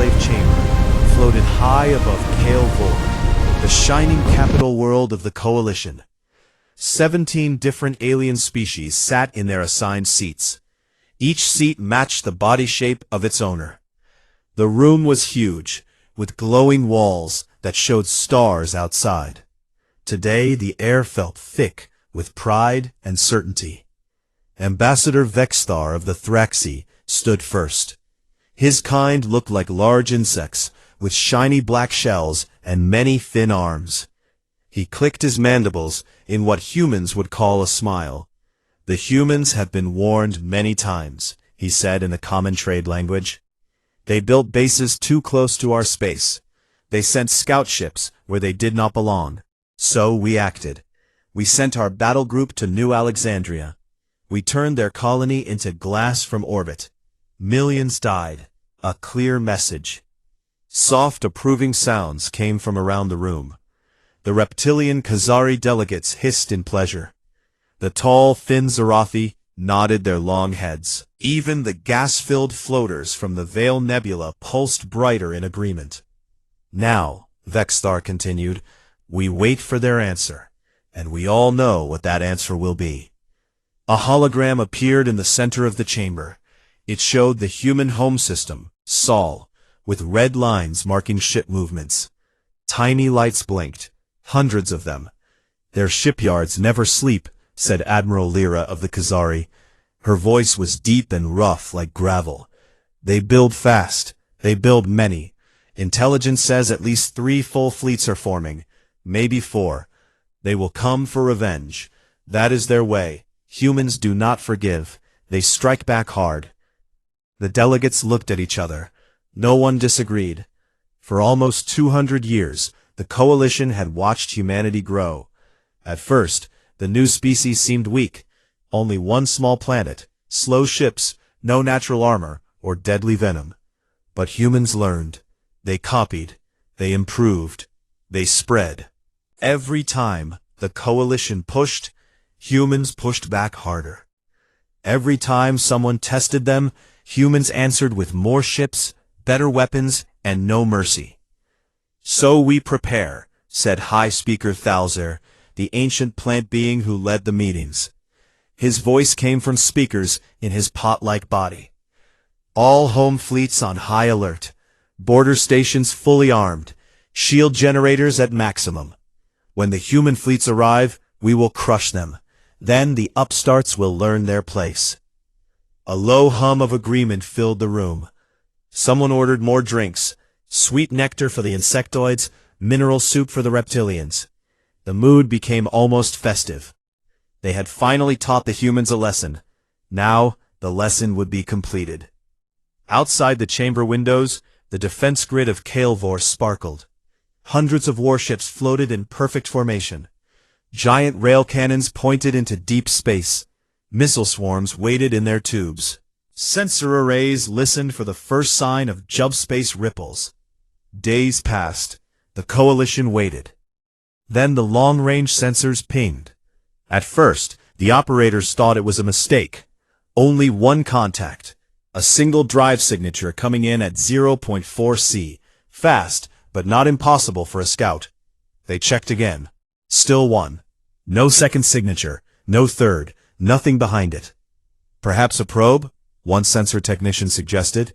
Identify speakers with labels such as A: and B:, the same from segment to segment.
A: enclave chamber floated high above Kale Vor, the shining capital world of the Coalition. 17 different alien species sat in their assigned seats. Each seat matched the body shape of its owner. The room was huge, with glowing walls that showed stars outside. Today the air felt thick with pride and certainty. Ambassador Vexthar of the Thraxi stood first. His kind looked like large insects, with shiny black shells and many thin arms. He clicked his mandibles in what humans would call a smile. "The humans have been warned many times," he said in a common trade language. "They built bases too close to our space. They sent scout ships where they did not belong. So we acted. We sent our battle group to New Alexandria. We turned their colony into glass from orbit. Millions died. A clear message." Soft, approving sounds came from around the room. The reptilian Khazari delegates hissed in pleasure. The tall, thin Zarathi nodded their long heads. Even the gas-filled floaters from the Veil Nebula pulsed brighter in agreement. "Now," Vexthar continued, "we wait for their answer, and we all know what that answer will be." A hologram appeared in the center of the chamber. It showed the human home system, Sol, with red lines marking ship movements. Tiny lights blinked, hundreds of them. "Their shipyards never sleep," said Admiral Lyra of the Khazari. Her voice was deep and rough like gravel. "They build fast. They build many. Intelligence says at least 3 full fleets are forming, maybe 4. They will come for revenge. That is their way. Humans do not forgive. They strike back hard." The delegates looked at each other. No one disagreed. For almost 200 years, the Coalition had watched humanity grow. At first, the new species seemed weak. Only one small planet, slow ships, no natural armor, or deadly venom. But humans learned. They copied. They improved. They spread. Every time the Coalition pushed, humans pushed back harder. Every time someone tested them, humans answered with more ships, better weapons, and no mercy. "So we prepare," said High Speaker Thalzer, the ancient plant being who led the meetings. His voice came from speakers in his pot-like body. "All home fleets on high alert. Border stations fully armed. Shield generators at maximum. When the human fleets arrive, we will crush them. Then the upstarts will learn their place." A low hum of agreement filled the room. Someone ordered more drinks, sweet nectar for the insectoids, mineral soup for the reptilians. The mood became almost festive. They had finally taught the humans a lesson. Now, the lesson would be completed. Outside the chamber windows, the defense grid of Kaelvor sparkled. Hundreds of warships floated in perfect formation. Giant rail cannons pointed into deep space. Missile swarms waited in their tubes. Sensor arrays listened for the first sign of subspace ripples. Days passed. The Coalition waited. Then the long-range sensors pinged. At first, the operators thought it was a mistake. Only one contact. A single drive signature coming in at 0.4 C. Fast, but not impossible for a scout. They checked again. Still one. No second signature. No third. Nothing behind it. "Perhaps a probe?" one sensor technician suggested.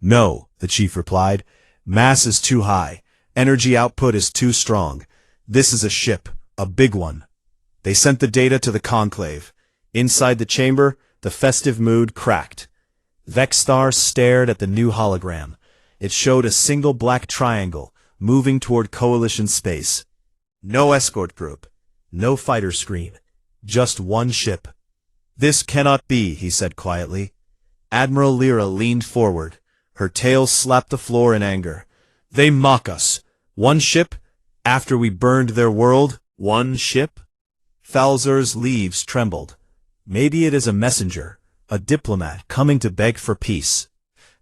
A: "No," the chief replied. "Mass is too high. Energy output is too strong. This is a ship, a big one." They sent the data to the conclave. Inside the chamber, the festive mood cracked. Vexthar stared at the new hologram. It showed a single black triangle, moving toward Coalition space. No escort group. No fighter screen. Just one ship. "This cannot be," he said quietly. Admiral Lyra leaned forward. Her tail slapped the floor in anger. "They mock us. One ship? After we burned their world? One ship?" Thalzer's leaves trembled. Maybe it is a messenger, a diplomat coming to beg for peace.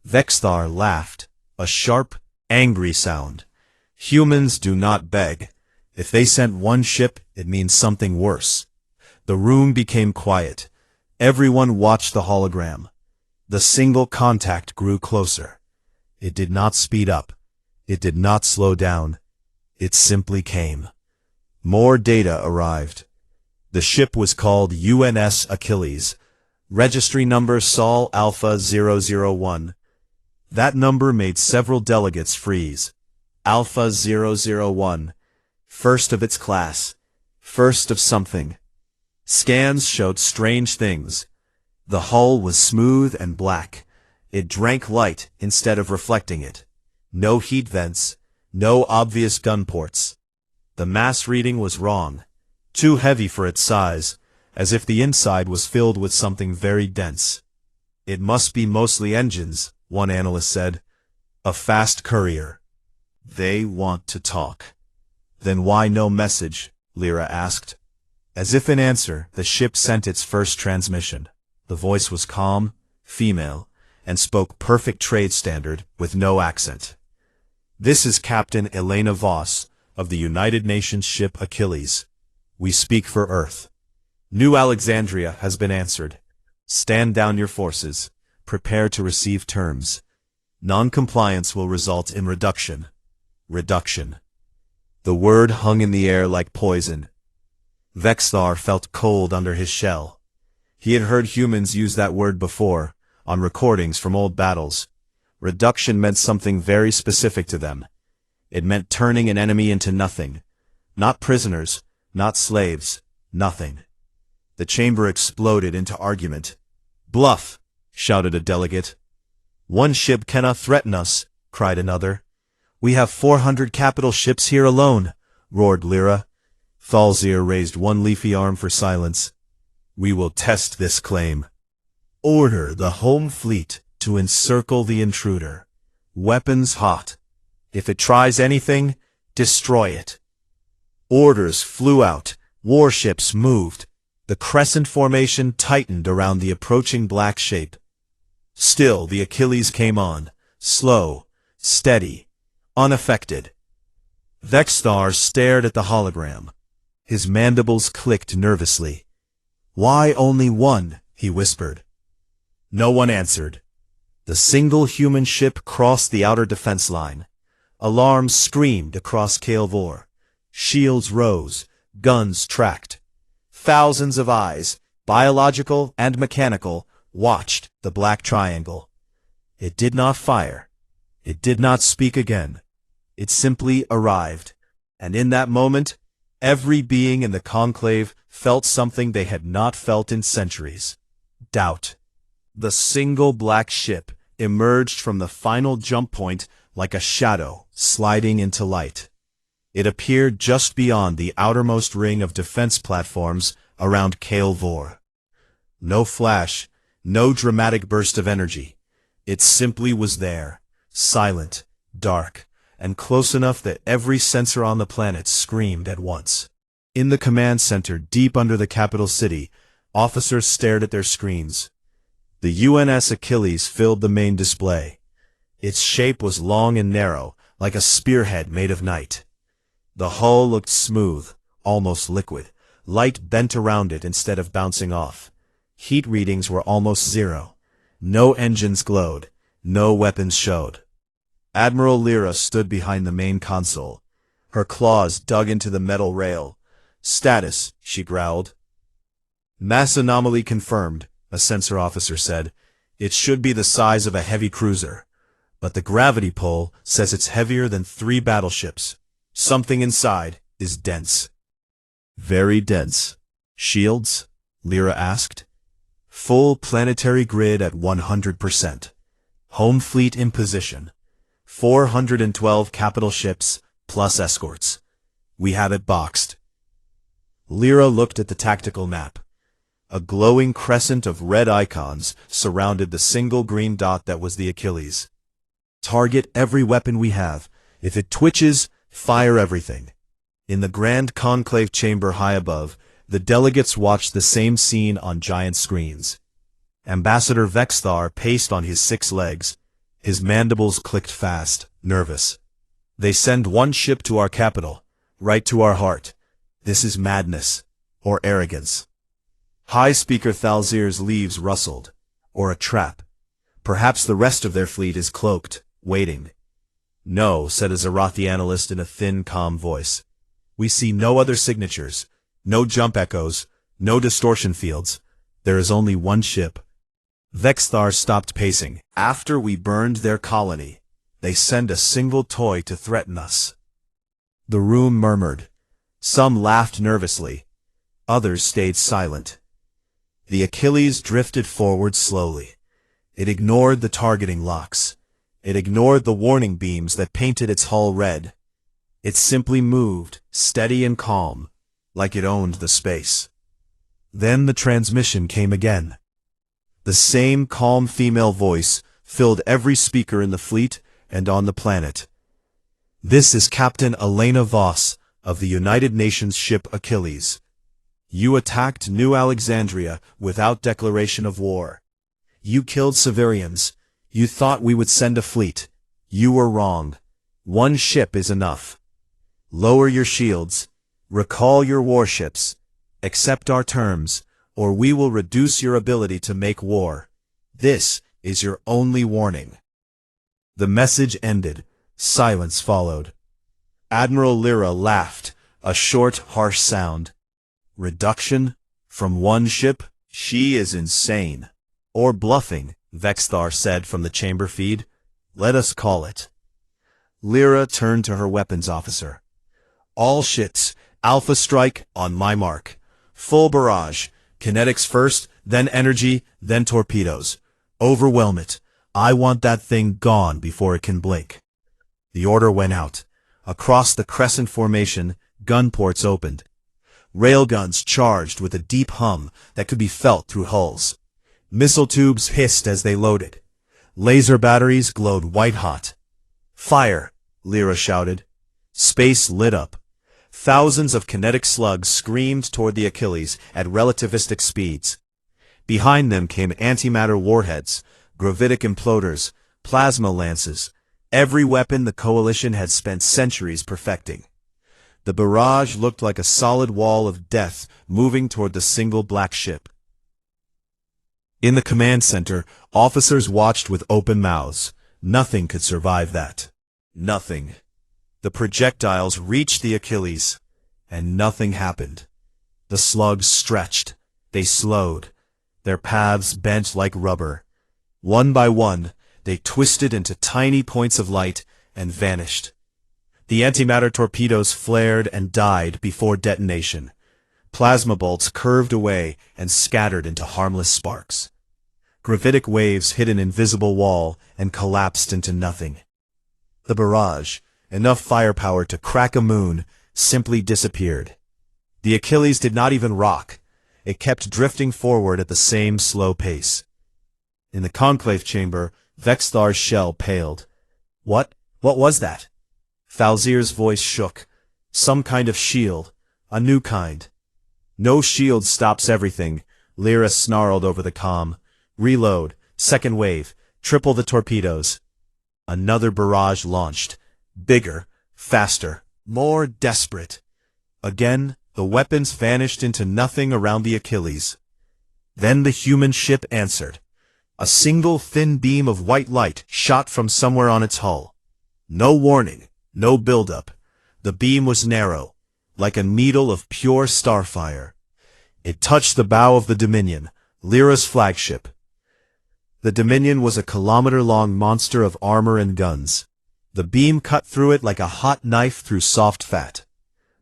A: Vexthar laughed. A sharp, angry sound. Humans do not beg. If they sent one ship, it means something worse. The room became quiet. Everyone watched the hologram. The single contact grew closer. It did not speed up. It did not slow down. It simply came. More data arrived. The ship was called UNS Achilles. Registry number Sol Alpha 001. That number made several delegates freeze. Alpha 001. First of its class. First of something. Scans showed strange things. The hull was smooth and black. It drank light instead of reflecting it. No heat vents. No obvious gun ports. The mass reading was wrong. Too heavy for its size, as if the inside was filled with something very dense. It must be mostly engines, one analyst said. A fast courier. They want to talk. Then why no message? Lyra asked. As if in answer, the ship sent its first transmission. The voice was calm, female, and spoke perfect trade standard with no accent. This is Captain Elena Voss of the United Nations ship Achilles. We speak for Earth. New Alexandria has been answered. Stand down your forces. Prepare to receive terms. Non-compliance will result in reduction. Reduction. The word hung in the air like poison. Vexthar felt cold under his shell. He had heard humans use that word before, on recordings from old battles. Reduction meant something very specific to them. It meant turning an enemy into nothing. Not prisoners, not slaves, nothing. The chamber exploded into argument. Bluff, shouted a delegate. One ship cannot threaten us, cried another. We have 400 capital ships here alone, roared Lyra. Thalzir raised one leafy arm for silence. We will test this claim. Order the home fleet to encircle the intruder. Weapons hot. If it tries anything, destroy it. Orders flew out. Warships moved. The crescent formation tightened around the approaching black shape. Still the Achilles came on, slow, steady, unaffected. Vexthar stared at the hologram. His mandibles clicked nervously. Why only one? He whispered. No one answered. The single human ship crossed the outer defense line. Alarms screamed across Kael'vor. Shields rose, guns tracked. Thousands of eyes, biological and mechanical, watched the black triangle. It did not fire. It did not speak again. It simply arrived. And in that moment, every being in the conclave felt something they had not felt in centuries. Doubt. The single black ship emerged from the final jump point like a shadow sliding into light. It appeared just beyond the outermost ring of defense platforms around Kael'vor. No flash, no dramatic burst of energy. It simply was there, silent, dark, and close enough that every sensor on the planet screamed at once. In the command center deep under the capital city, officers stared at their screens. The UNS Achilles filled the main display. Its shape was long and narrow, like a spearhead made of night. The hull looked smooth, almost liquid. Light bent around it instead of bouncing off. Heat readings were almost zero. No engines glowed. No weapons showed. Admiral Lyra stood behind the main console. Her claws dug into the metal rail. Status, she growled. Mass anomaly confirmed, a sensor officer said. It should be the size of a heavy cruiser. But the gravity pull says it's heavier than 3 battleships. Something inside is dense. Very dense. Shields? Lyra asked. Full planetary grid at 100%. Home fleet in position. 412 capital ships, plus escorts. We have it boxed. Lyra looked at the tactical map. A glowing crescent of red icons surrounded the single green dot that was the Achilles. Target every weapon we have. If it twitches, fire everything. In the grand conclave chamber high above, the delegates watched the same scene on giant screens. Ambassador Vexthar paced on his 6 legs. His mandibles clicked fast, nervous. They send one ship to our capital, right to our heart. This is madness, or arrogance. High Speaker Thalzir's leaves rustled, or a trap. Perhaps the rest of their fleet is cloaked, waiting. "No," said a Zarathi analyst in a thin, calm voice. "We see no other signatures, no jump echoes, no distortion fields. There is only one ship." Vexthar stopped pacing. "After we burned their colony, they send a single toy to threaten us." The room murmured. Some laughed nervously. Others stayed silent. The Achilles drifted forward slowly. It ignored the targeting locks. It ignored the warning beams that painted its hull red. It simply moved, steady and calm, like it owned the space. Then the transmission came again. The same calm female voice filled every speaker in the fleet and on the planet. "This is Captain Elena Voss of the United Nations ship Achilles. You attacked New Alexandria without declaration of war. You killed civilians. You thought we would send a fleet. You were wrong. One ship is enough. Lower your shields. Recall your warships. Accept our terms, or we will reduce your ability to make war. This is your only warning." The message ended. Silence followed. Admiral Lyra laughed, a short, harsh sound. "Reduction? From one ship? She is insane." "Or bluffing," Vexthar said from the chamber feed. "Let us call it." Lyra turned to her weapons officer. "All ships, Alpha strike, on my mark. Full barrage. Kinetics first, then energy, then torpedoes. Overwhelm it. I want that thing gone before it can blink." The order went out. Across the crescent formation, gun ports opened. Railguns charged with a deep hum that could be felt through hulls. Missile tubes hissed as they loaded. Laser batteries glowed white-hot. "Fire!" Lyra shouted. Space lit up. Thousands of kinetic slugs screamed toward the Achilles at relativistic speeds. Behind them came antimatter warheads, gravitic imploders, plasma lances, every weapon the Coalition had spent centuries perfecting. The barrage looked like a solid wall of death moving toward the single black ship. In the command center, officers watched with open mouths. Nothing could survive that. Nothing. The projectiles reached the Achilles, and nothing happened. The slugs stretched. They slowed. Their paths bent like rubber. One by one, they twisted into tiny points of light and vanished. The antimatter torpedoes flared and died before detonation. Plasma bolts curved away and scattered into harmless sparks. Gravitic waves hit an invisible wall and collapsed into nothing. The barrage, enough firepower to crack a moon, simply disappeared. The Achilles did not even rock. It kept drifting forward at the same slow pace. In the conclave chamber, Vexthar's shell paled. What was that?" Falzir's voice shook. "Some kind of shield. A new kind." "No shield stops everything," Lyra snarled over the comm. "Reload. Second wave. Triple the torpedoes." Another barrage launched. Bigger, faster, more desperate. Again, the weapons vanished into nothing around the Achilles. Then the human ship answered. A single thin beam of white light shot from somewhere on its hull. No warning, no buildup. The beam was narrow, like a needle of pure starfire. It touched the bow of the Dominion, Lyra's flagship. The Dominion was a kilometer-long monster of armor and guns. The beam cut through it like a hot knife through soft fat.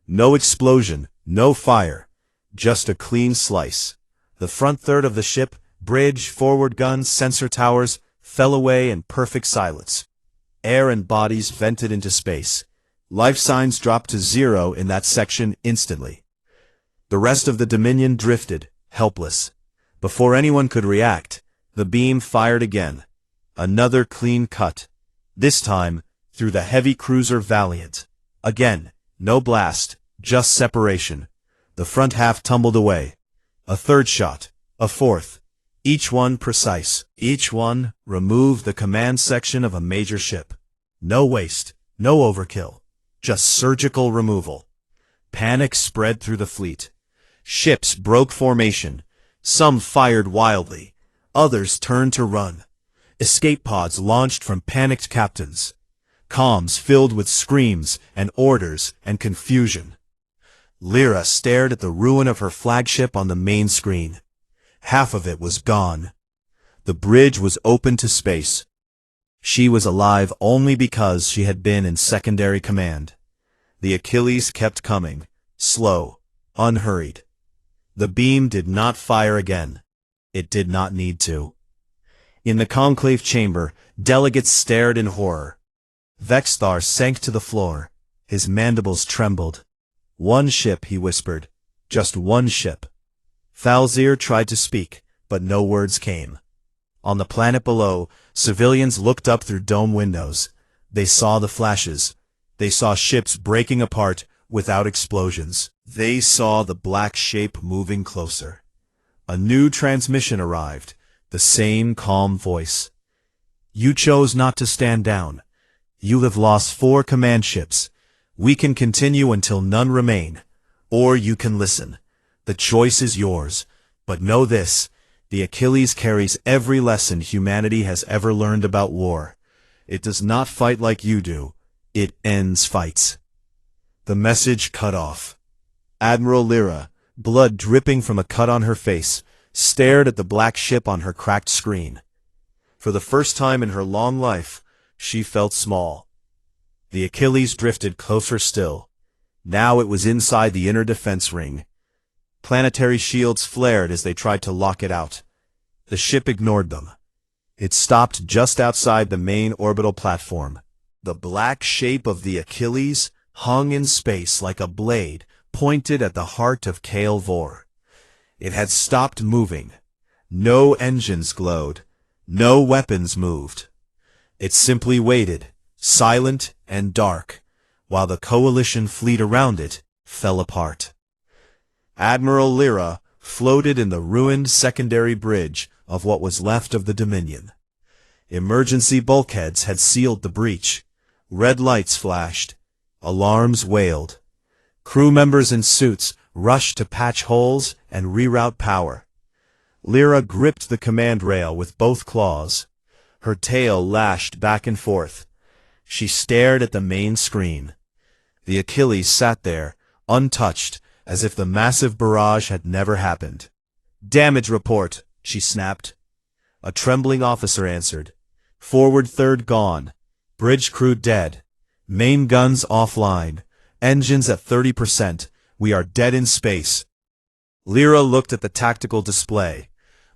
A: No explosion, no fire, just a clean slice. The front third of the ship, bridge, forward guns, sensor towers, fell away in perfect silence. Air and bodies vented into space. Life signs dropped to zero in that section instantly. The rest of the Dominion drifted, helpless. Before anyone could react, the beam fired again. Another clean cut. This time, through the heavy cruiser Valiant. Again, no blast, just separation. The front half tumbled away. A third shot. A fourth. Each one precise. Each one removed the command section of a major ship. No waste, no overkill. Just surgical removal. Panic spread through the fleet. Ships broke formation. Some fired wildly. Others turned to run. Escape pods launched from panicked captains. Comms filled with screams and orders and confusion. Lyra stared at the ruin of her flagship on the main screen. Half of it was gone. The bridge was open to space. She was alive only because she had been in secondary command. The Achilles kept coming, slow, unhurried. The beam did not fire again. It did not need to. In the conclave chamber, delegates stared in horror. Vexthar sank to the floor. His mandibles trembled. "One ship," he whispered. "Just one ship." Falzir tried to speak, but no words came. On the planet below, civilians looked up through dome windows. They saw the flashes. They saw ships breaking apart without explosions. They saw the black shape moving closer. A new transmission arrived, the same calm voice. "You chose not to stand down. You have lost 4 command ships. We can continue until none remain. Or you can listen. The choice is yours. But know this, the Achilles carries every lesson humanity has ever learned about war. It does not fight like you do. It ends fights." The message cut off. Admiral Lyra, blood dripping from a cut on her face, stared at the black ship on her cracked screen. For the first time in her long life, she felt small. The Achilles drifted closer still. Now it was inside the inner defense ring. Planetary shields flared as they tried to lock it out. The ship ignored them. It stopped just outside the main orbital platform. The black shape of the Achilles hung in space like a blade pointed at the heart of Kale Vor. It had stopped moving. No engines glowed. No weapons moved. It simply waited, silent and dark, while the coalition fleet around it fell apart. Admiral Lyra floated in the ruined secondary bridge of what was left of the Dominion. Emergency bulkheads had sealed the breach. Red lights flashed. Alarms wailed. Crew members in suits rushed to patch holes and reroute power. Lyra gripped the command rail with both claws. Her tail lashed back and forth. She stared at the main screen. The Achilles sat there, untouched, as if the massive barrage had never happened. "Damage report," she snapped. A trembling officer answered. "Forward third gone. Bridge crew dead. Main guns offline. Engines at 30%. We are dead in space." Lyra looked at the tactical display.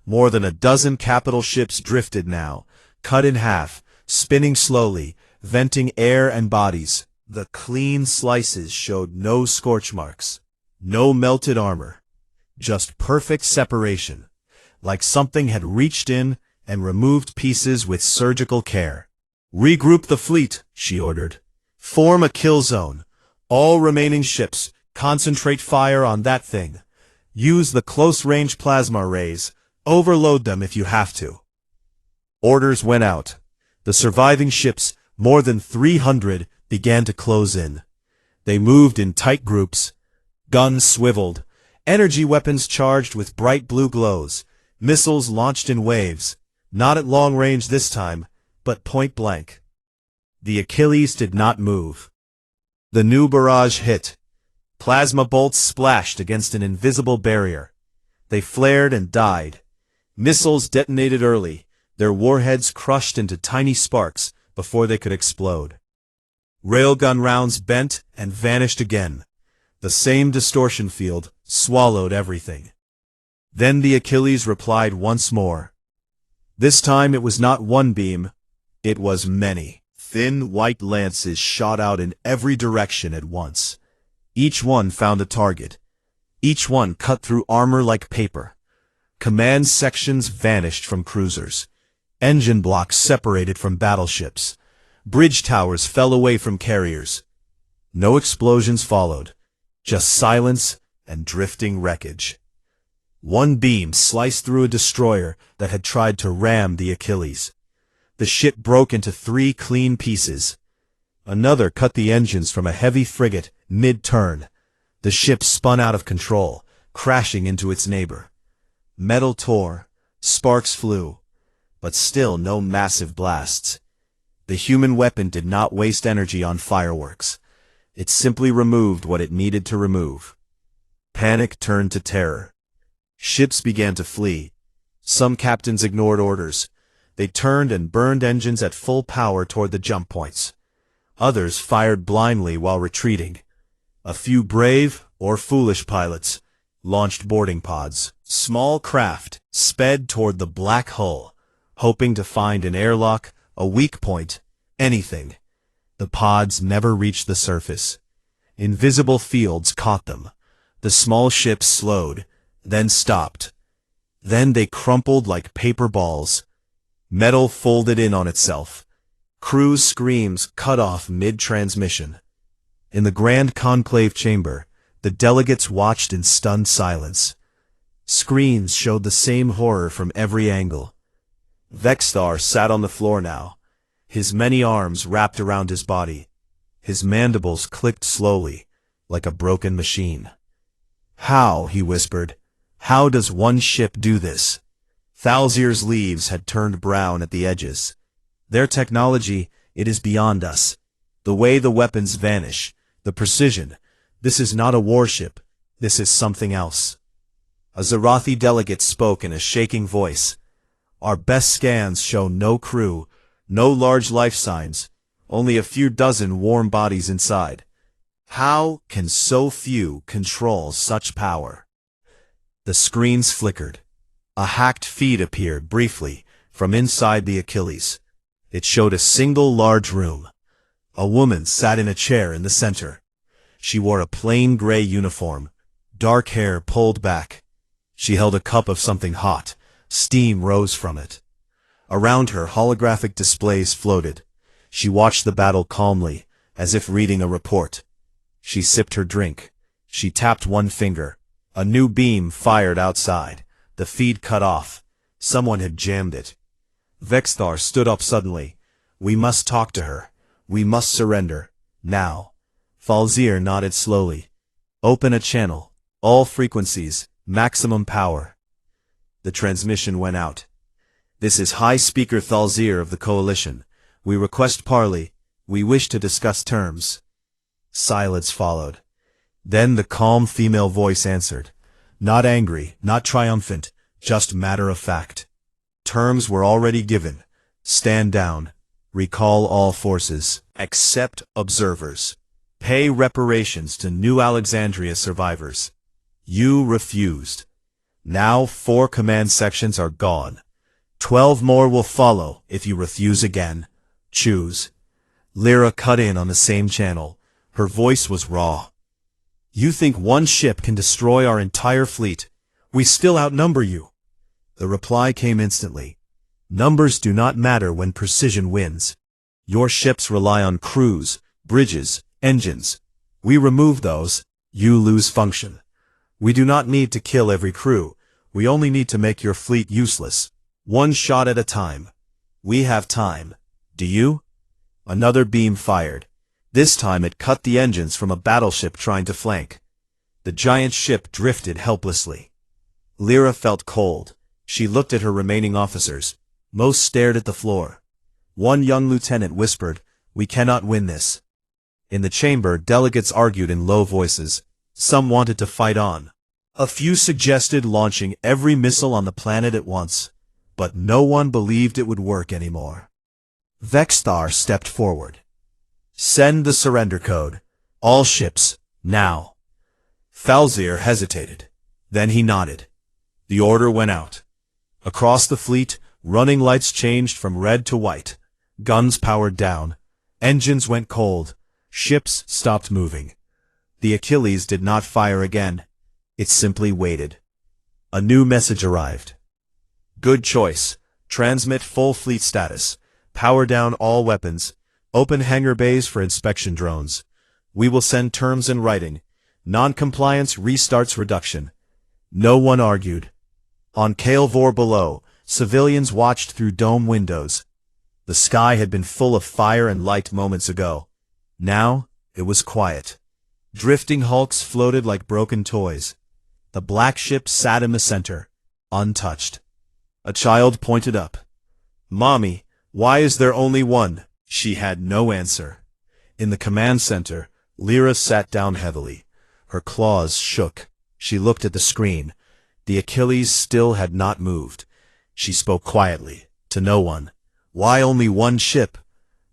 A: More than a dozen capital ships drifted now, cut in half, spinning slowly, venting air and bodies. The clean slices showed no scorch marks, no melted armor, just perfect separation, like something had reached in and removed pieces with surgical care. "Regroup the fleet," she ordered. "Form a kill zone. All remaining ships, concentrate fire on that thing. Use the close-range plasma rays. Overload them if you have to." Orders went out. The surviving ships, more than 300, began to close in. They moved in tight groups. Guns swiveled. Energy weapons charged with bright blue glows. Missiles launched in waves. Not at long range this time, but point blank. The Achilles did not move. The new barrage hit. Plasma bolts splashed against an invisible barrier. They flared and died. Missiles detonated early, their warheads crushed into tiny sparks before they could explode. Railgun rounds bent and vanished again. The same distortion field swallowed everything. Then the Achilles replied once more. This time it was not one beam, it was many. Thin white lances shot out in every direction at once. Each one found a target. Each one cut through armor like paper. Command sections vanished from cruisers. Engine blocks separated from battleships. Bridge towers fell away from carriers. No explosions followed, just silence and drifting wreckage. One beam sliced through a destroyer that had tried to ram the Achilles. The ship broke into 3 clean pieces. Another cut the engines from a heavy frigate mid-turn. The ship spun out of control, crashing into its neighbor. Metal tore, sparks flew. but still no massive blasts. The human weapon did not waste energy on fireworks. It simply removed what it needed to remove. Panic turned to terror. Ships began to flee. Some captains ignored orders. They turned and burned engines at full power toward the jump points. Others fired blindly while retreating. A few brave or foolish pilots launched boarding pods. Small craft sped toward the black hull, hoping to find an airlock, a weak point, anything. The pods never reached the surface. Invisible fields caught them. The small ships slowed, then stopped. Then they crumpled like paper balls. Metal folded in on itself. Crew's screams cut off mid-transmission. In the Grand Conclave chamber, the delegates watched in stunned silence. Screens showed the same horror from every angle. Vexthar sat on the floor now, his many arms wrapped around his body. His mandibles clicked slowly, like a broken machine. "How?" he whispered. "How does one ship do this?" Thalzir's leaves had turned brown at the edges. Their technology, it is beyond us. The way the weapons vanish, the precision. This is not a warship. This is something else. A Zarathi delegate spoke in a shaking voice. "Our best scans show no crew, no large life signs, only a few dozen warm bodies inside. How can so few control such power?" The screens flickered. A hacked feed appeared briefly from inside the Achilles. It showed a single large room. A woman sat in a chair in the center. She wore a plain gray uniform, dark hair pulled back. She held a cup of something hot. Steam rose from it. Around her, holographic displays floated. She watched the battle calmly, as if reading a report. She sipped her drink. She tapped one finger. A new beam fired outside. The feed cut off. Someone had jammed it. Vexthar stood up suddenly. "We must talk to her. We must surrender. Now." Thalzir nodded slowly. "Open a channel. All frequencies. Maximum power." The transmission went out. "This is High Speaker Thalzir of the Coalition. We request parley. We wish to discuss terms." Silence followed. Then the calm female voice answered. Not angry, not triumphant, just matter of fact. Terms were already given. Stand down. Recall all forces. Accept observers. Pay reparations to New Alexandria survivors. You refused. Now 4 command sections are gone. 12 more will follow if you refuse again. Choose. Lyra cut in on the same channel. Her voice was raw. "You think one ship can destroy our entire fleet? We still outnumber you." The reply came instantly. "Numbers do not matter when precision wins. Your ships rely on crews, bridges, engines. We remove those, you lose function. We do not need to kill every crew. We only need to make your fleet useless. One shot at a time. We have time. Do you?" Another beam fired. This time it cut the engines from a battleship trying to flank. The giant ship drifted helplessly. Lyra felt cold. She looked at her remaining officers. Most stared at the floor. One young lieutenant whispered, "We cannot win this." In the chamber, delegates argued in low voices. Some wanted to fight on. A few suggested launching every missile on the planet at once. But no one believed it would work anymore. Vexthar stepped forward. "Send the surrender code. All ships, now." Thalzir hesitated. Then he nodded. The order went out. Across the fleet, running lights changed from red to white. Guns powered down. Engines went cold. Ships stopped moving. The Achilles did not fire again. It simply waited. A new message arrived. "Good choice. Transmit full fleet status. Power down all weapons. Open hangar bays for inspection drones. We will send terms in writing. Non-compliance restarts reduction." No one argued. On Kael'vor below, civilians watched through dome windows. The sky had been full of fire and light moments ago. Now, it was quiet. Drifting hulks floated like broken toys. The black ship sat in the center, untouched. A child pointed up. "Mommy, why is there only one?" She had no answer. In the command center, Lyra sat down heavily. Her claws shook. She looked at the screen. The Achilles still had not moved. She spoke quietly, to no one. "Why only one ship?"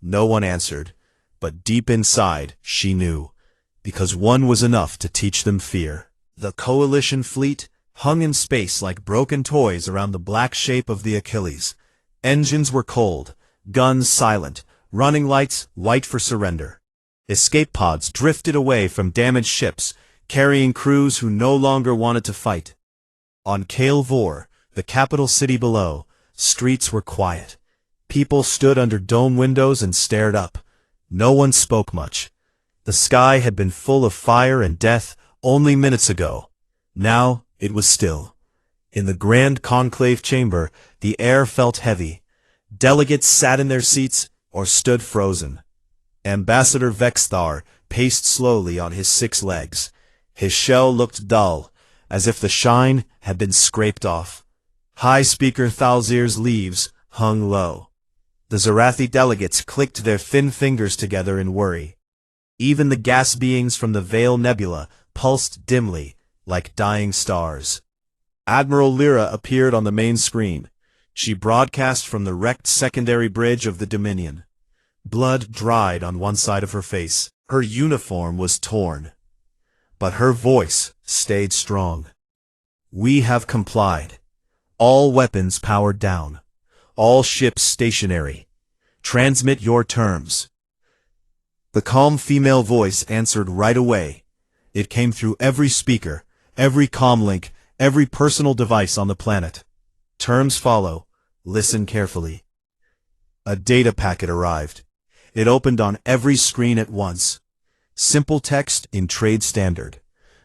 A: No one answered, but deep inside, she knew. Because one was enough to teach them fear. The Coalition fleet hung in space like broken toys around the black shape of the Achilles. Engines were cold, guns silent, running lights white for surrender. Escape pods drifted away from damaged ships, carrying crews who no longer wanted to fight. On Kale Vor, the capital city below, streets were quiet. People stood under dome windows and stared up. No one spoke much. The sky had been full of fire and death only minutes ago. Now it was still. In the grand conclave chamber, the air felt heavy. Delegates sat in their seats or stood frozen. Ambassador Vexthar paced slowly on his 6 legs. His shell looked dull, as if the shine had been scraped off. High Speaker Thalzir's leaves hung low. The Zarathi delegates clicked their thin fingers together in worry. Even the gas beings from the Veil Nebula pulsed dimly, like dying stars. Admiral Lyra appeared on the main screen. She broadcast from the wrecked secondary bridge of the Dominion. Blood dried on one side of her face. Her uniform was torn. But her voice stayed strong. "We have complied. All weapons powered down. All ships stationary. Transmit your terms." The calm female voice answered right away. It came through every speaker, every comlink, every personal device on the planet. "Terms follow. Listen carefully." A data packet arrived. It opened on every screen at once. Simple text in trade standard.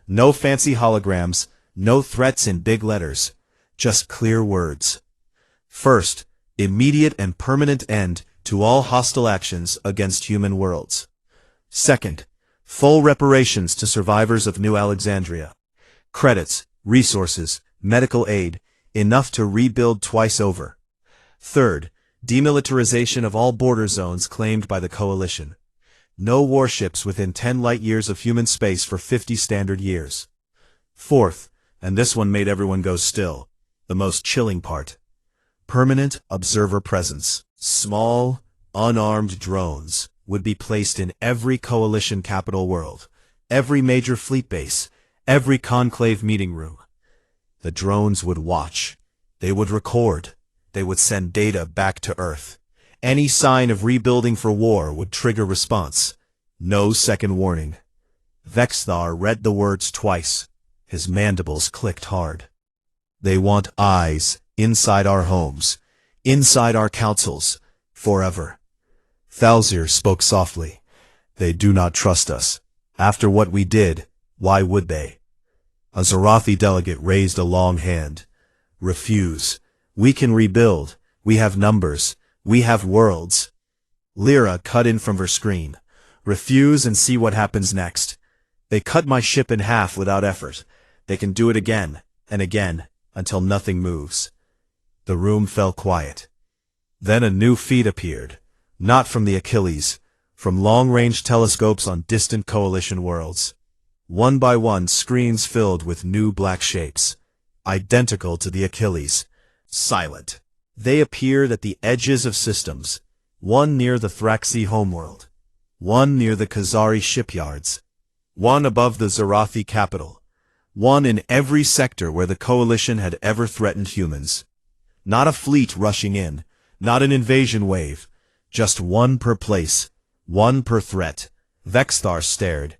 A: No fancy holograms, no threats in big letters. Just clear words. First, immediate and permanent end to all hostile actions against human worlds. Second, full reparations to survivors of New Alexandria. Credits, resources, medical aid, enough to rebuild twice over. Third, demilitarization of all border zones claimed by the Coalition. No warships within 10 light-years of human space for 50 standard years. Fourth, and this one made everyone go still, the most chilling part. Permanent observer presence. Small, unarmed drones would be placed in every Coalition capital world, every major fleet base, every conclave meeting room. The drones would watch. They would record. They would send data back to Earth. Any sign of rebuilding for war would trigger response. No second warning. Vexthar read the words twice. His mandibles clicked hard. "They want eyes inside our homes, inside our councils, forever." Thalzir spoke softly. "They do not trust us. After what we did, why would they?" A Zarathi delegate raised a long hand. "Refuse. We can rebuild. We have numbers. We have worlds." Lyra cut in from her screen. "Refuse and see what happens next. They cut my ship in half without effort. They can do it again and again until nothing moves." The room fell quiet. Then a new feed appeared. Not from the Achilles, from long-range telescopes on distant Coalition worlds. One by one, screens filled with new black shapes, identical to the Achilles, silent. They appeared at the edges of systems, one near the Thraxi homeworld, one near the Khazari shipyards, one above the Zarathi capital, one in every sector where the Coalition had ever threatened humans. Not a fleet rushing in, not an invasion wave, just one per place, one per threat. Vexthar stared.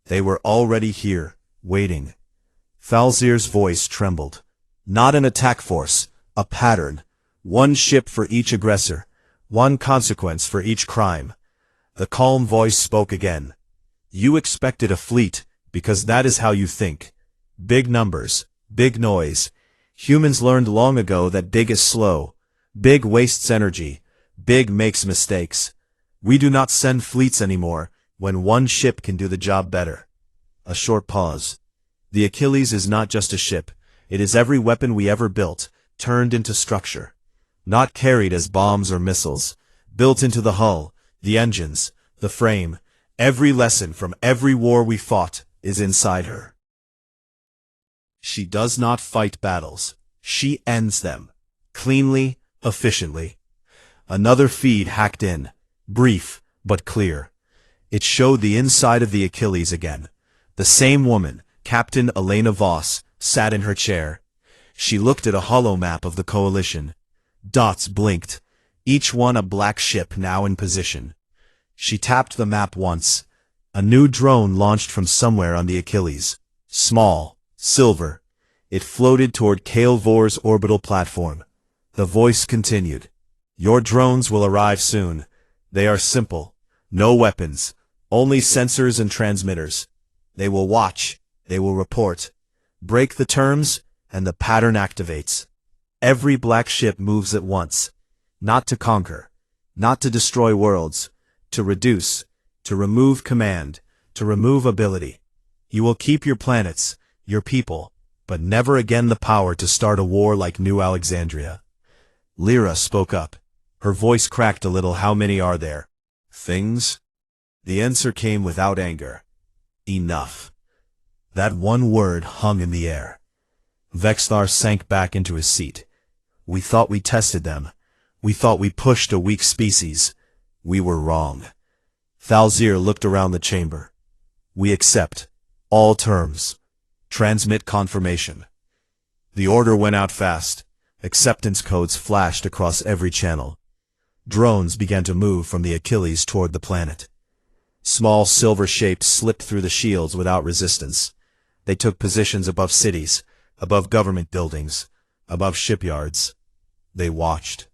A: They were already here, waiting. Thalzir's voice trembled. Not an attack force, a pattern. One ship for each aggressor, one consequence for each crime. The calm voice spoke again. "You expected a fleet, because that is how you think. Big numbers, big noise. Humans learned long ago that big is slow. Big wastes energy. Big makes mistakes. We do not send fleets anymore, when one ship can do the job better." A short pause. "The Achilles is not just a ship. It is every weapon we ever built, turned into structure. not carried as bombs or missiles, built into the hull, the engines, the frame. Every lesson from every war we fought is inside her. She does not fight battles. She ends them. Cleanly, efficiently. Another feed hacked in. Brief, but clear. It showed the inside of the Achilles again. The same woman, Captain Elena Voss, sat in her chair. She looked at a hollow map of the coalition. Dots blinked, each one a black ship now in position. She tapped the map once. A new drone launched from somewhere on the Achilles. Small, silver. It floated toward Vor's orbital platform. The voice continued. Your drones will arrive soon. They are simple. No weapons. Only sensors and transmitters. They will watch. They will report. Break the terms, and the pattern activates. Every black ship moves at once. Not to conquer. Not to destroy worlds. To reduce. To remove command. To remove ability. You will keep your planets, your people, but never again the power to start a war like New Alexandria. Lyra spoke up. Her voice cracked a little. How many are there? Things? The answer came without anger. Enough. That one word hung in the air. Vexthar sank back into his seat. We thought we tested them. We thought we pushed a weak species. We were wrong. Thalzir looked around the chamber. We accept. All terms. Transmit confirmation. The order went out fast. Acceptance codes flashed across every channel. Drones began to move from the Achilles toward the planet. Small silver shapes slipped through the shields without resistance. They took positions above cities, above government buildings, above shipyards. They watched.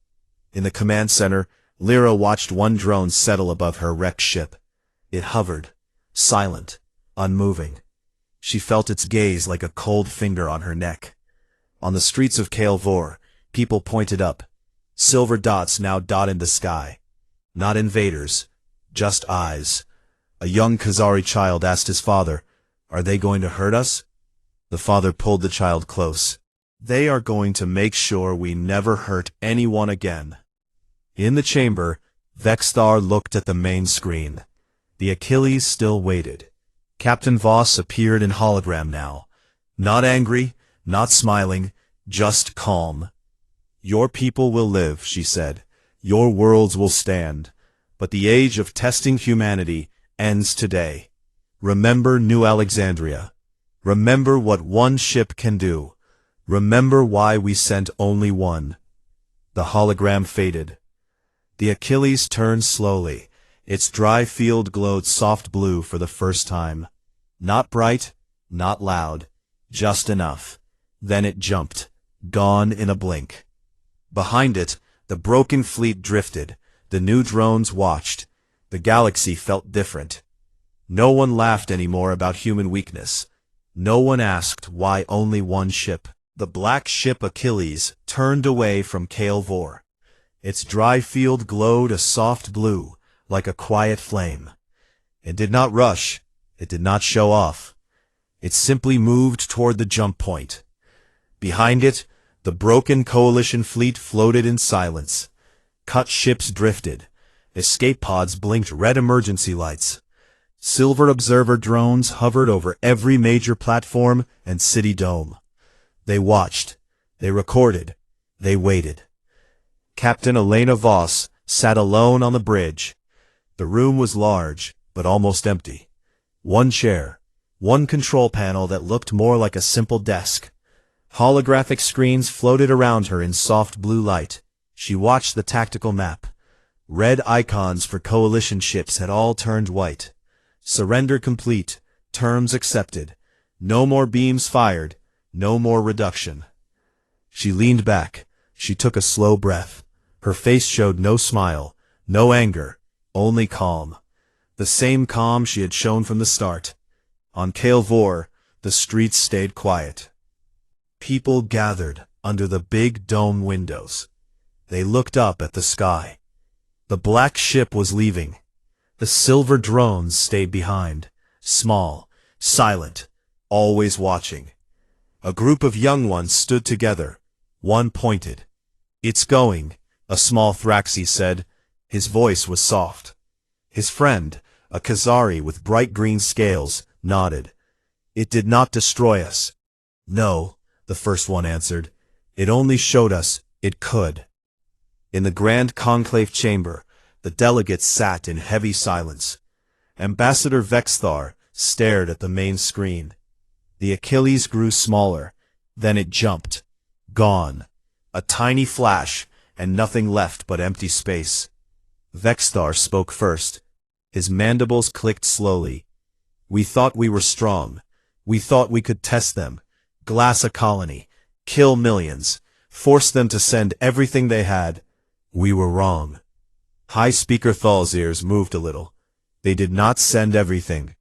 A: In the command center, Lyra watched one drone settle above her wrecked ship. It hovered, silent, unmoving. She felt its gaze like a cold finger on her neck. On the streets of Vor, people pointed up. Silver dots now dotted the sky. Not invaders, just eyes. A young Khazari child asked his father, "Are they going to hurt us?" The father pulled the child close. "They are going to make sure we never hurt anyone again." In the chamber, Vexthar looked at the main screen. The Achilles still waited. Captain Voss appeared in hologram now. Not angry, not smiling, just calm. Your people will live, she said. Your worlds will stand. But the age of testing humanity ends today. Remember New Alexandria. Remember what one ship can do. Remember why we sent only one. The hologram faded. The Achilles turned slowly. Its dry field glowed soft blue for the first time. Not bright, not loud, just enough. Then it jumped, gone in a blink. Behind it, the broken fleet drifted. The new drones watched. The galaxy felt different. No one laughed anymore about human weakness. No one asked why only one ship. The black ship Achilles turned away from Vor. Its dry field glowed a soft blue, like a quiet flame. It did not rush. It did not show off. It simply moved toward the jump point. Behind it, the broken coalition fleet floated in silence. Cut ships drifted. Escape pods blinked red emergency lights. Silver observer drones hovered over every major platform and city dome. They watched. They recorded. They waited. Captain Elena Voss sat alone on the bridge. The room was large, but almost empty. One chair, one control panel that looked more like a simple desk. Holographic screens floated around her in soft blue light. She watched the tactical map. Red icons for coalition ships had all turned white. Surrender complete. Terms accepted. No more beams fired. No more reduction. She leaned back. She took a slow breath. Her face showed no smile, no anger, only calm. The same calm she had shown from the start. On Vor, the streets stayed quiet. People gathered under the big dome windows. They looked up at the sky. The black ship was leaving. The silver drones stayed behind, small, silent, always watching. A group of young ones stood together. One pointed. It's going, a small Thraxi said. His voice was soft. His friend, a Khazari with bright green scales, nodded. It did not destroy us. No, the first one answered. It only showed us it could. In the grand conclave chamber, the delegates sat in heavy silence. Ambassador Vexthar stared at the main screen. The Achilles grew smaller. Then it jumped. Gone. A tiny flash, and nothing left but empty space. Vexthar spoke first. His mandibles clicked slowly. We thought we were strong. We thought we could test them, glass a colony, kill millions, force them to send everything they had. We were wrong. High Speaker Thal's ears moved a little. They did not send everything.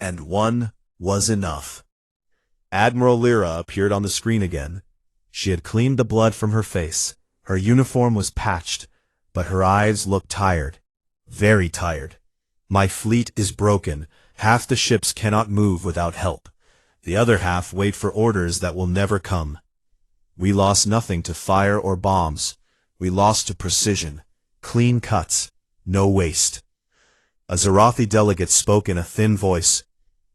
A: And one was enough. Admiral Lyra appeared on the screen again. She had cleaned the blood from her face. Her uniform was patched, but her eyes looked tired. Very tired. My fleet is broken. Half the ships cannot move without help. The other half wait for orders that will never come. We lost nothing to fire or bombs. We lost to precision. Clean cuts. No waste. A Zarathi delegate spoke in a thin voice.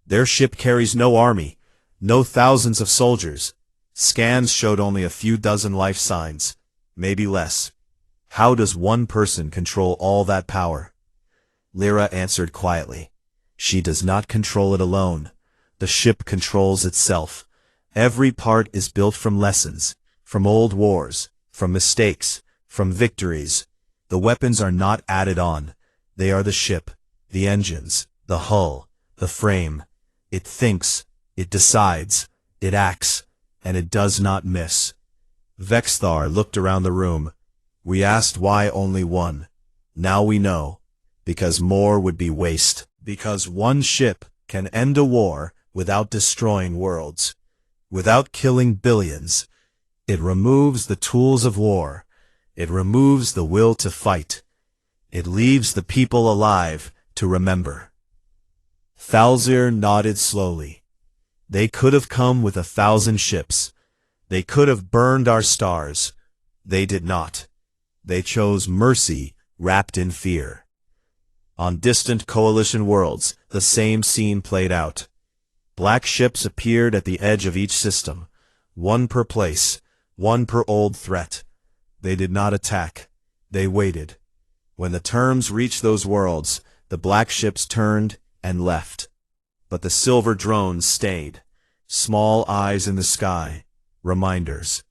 A: Their ship carries no army. No thousands of soldiers. Scans showed only a few dozen life signs. Maybe less. How does one person control all that power? Lyra answered quietly. She does not control it alone. The ship controls itself. Every part is built from lessons, from old wars, from mistakes, from victories. The weapons are not added on. They are the ship, the engines, the hull, the frame. It thinks, it decides, it acts, and it does not miss. Vexthar looked around the room. We asked why only one. Now we know. Because more would be waste. Because one ship can end a war without destroying worlds, without killing billions. It removes the tools of war. It removes the will to fight. It leaves the people alive to remember. Thalzir nodded slowly. They could have come with 1,000 ships. They could have burned our stars. They did not. They chose mercy wrapped in fear. On distant coalition worlds, the same scene played out. Black ships appeared at the edge of each system, one per place, one per old threat. They did not attack. They waited. When the terms reached those worlds, the black ships turned and left. But the silver drones stayed. Small eyes in the sky. Reminders.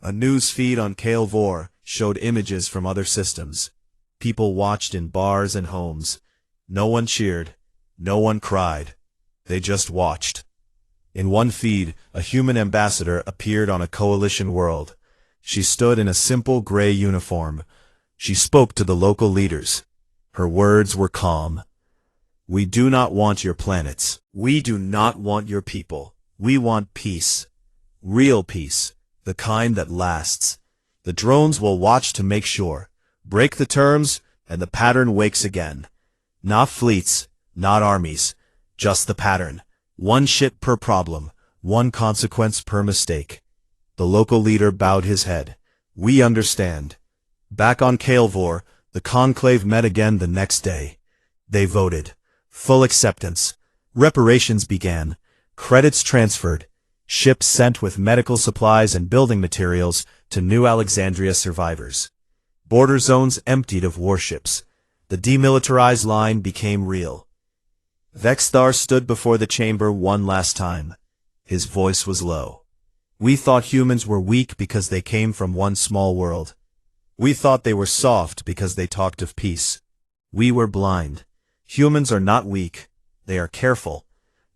A: A news feed on Kale Vor showed images from other systems. People watched in bars and homes. No one cheered. No one cried. They just watched. In one feed, a human ambassador appeared on a coalition world. She stood in a simple gray uniform. She spoke to the local leaders. Her words were calm. We do not want your planets. We do not want your people. We want peace. Real peace. The kind that lasts. The drones will watch to make sure. Break the terms, and the pattern wakes again. Not fleets, not armies. Just the pattern. One ship per problem. One consequence per mistake. The local leader bowed his head. We understand. Back on Kaelvor, the conclave met again the next day. They voted. Full acceptance. Reparations began. Credits transferred. Ships sent with medical supplies and building materials to New Alexandria survivors. Border zones emptied of warships. The demilitarized line became real. Vexthar stood before the chamber one last time. His voice was low. We thought humans were weak because they came from one small world. We thought they were soft because they talked of peace. We were blind. Humans are not weak. They are careful.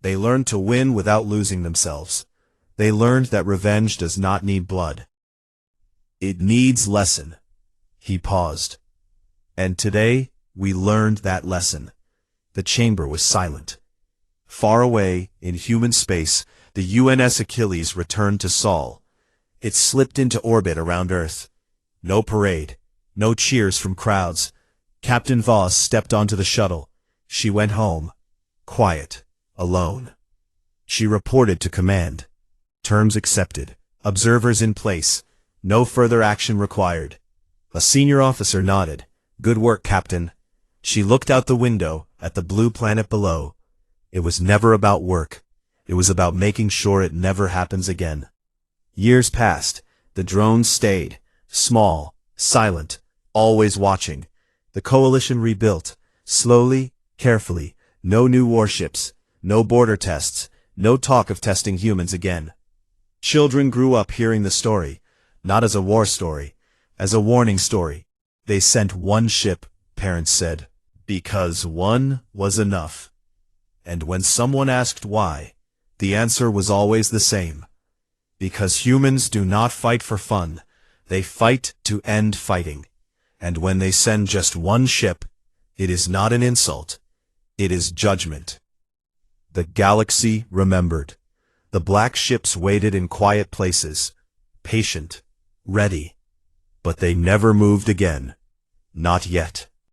A: They learned to win without losing themselves. They learned that revenge does not need blood. It needs lesson. He paused. And today, we learned that lesson. The chamber was silent. Far away, in human space, the UNS Achilles returned to Sol. It slipped into orbit around Earth. No parade. No cheers from crowds. Captain Voss stepped onto the shuttle. She went home. Quiet. Alone. She reported to command. Terms accepted. Observers in place. No further action required. A senior officer nodded. Good work, Captain. She looked out the window at the blue planet below. It was never about work. It was about making sure it never happens again. Years passed. The drones stayed, small, silent, always watching. The coalition rebuilt, slowly, carefully. No new warships, no border tests, no talk of testing humans again. Children grew up hearing the story, not as a war story, as a warning story. They sent one ship, parents said, because one was enough. And when someone asked why, the answer was always the same. Because humans do not fight for fun, they fight to end fighting. And when they send just one ship, it is not an insult, it is judgment. The galaxy remembered. The black ships waited in quiet places, patient, ready. But they never moved again. Not yet.